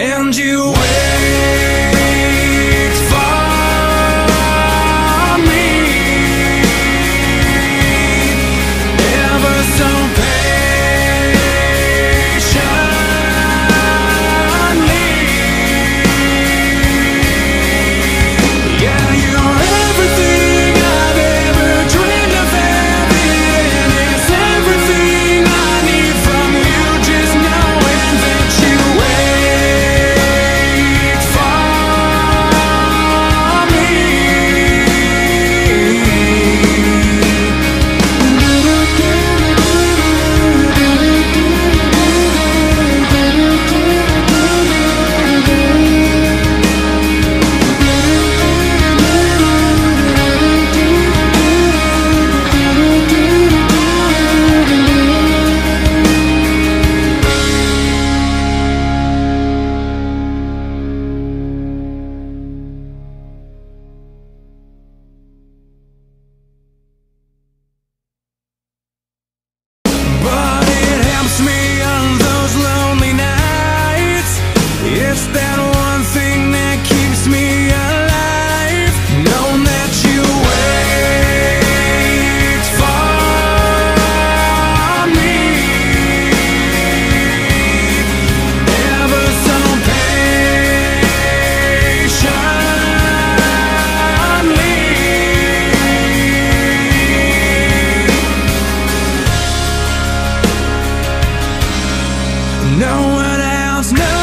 and you wait for me, ever so patiently. Yeah, you're everything I've ever dreamed of having, and it's everything I need from you. Just knowing that you wait for me. But it helps me on those lonely nights. It's that one thing that keeps me alive, knowing that you wait for me, ever so patiently. No one else knows.